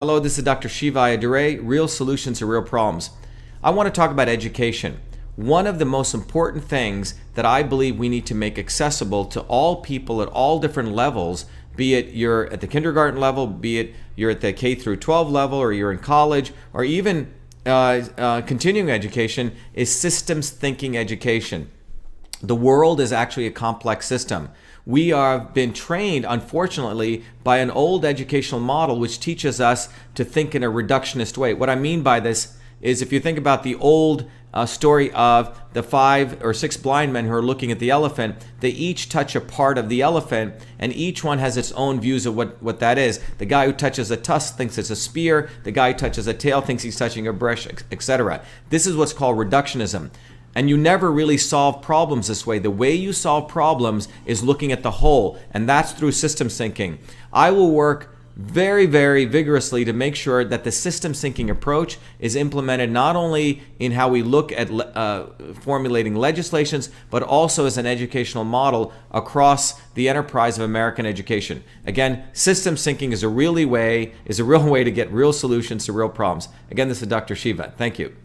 Hello, this is Dr. Shiva Ayyadurai, Real Solutions to Real Problems. I want to talk about education. One of the most important things that I believe we need to make accessible to all people at all different levels, be it you're at the kindergarten level, be it you're at the K through 12 level, or you're in college, or even continuing education, is systems thinking education. The world is actually a complex system. We have been trained, unfortunately, by an old educational model which teaches us to think in a reductionist way. What I mean by this is, if you think about the old story of the 5 or 6 blind men who are looking at the elephant, they each touch a part of the elephant, and each one has its own views of what that is. The guy who touches a tusk thinks it's a spear. The guy who touches a tail thinks he's touching a brush, etc. This is what's called reductionism. And you never really solve problems this way. The way you solve problems is looking at the whole, and that's through systems thinking. I will work very, very vigorously to make sure that the systems thinking approach is implemented not only in how we look at formulating legislations, but also as an educational model across the enterprise of American education. Again, systems thinking is a real way to get real solutions to real problems. Again, this is Dr. Shiva. Thank you.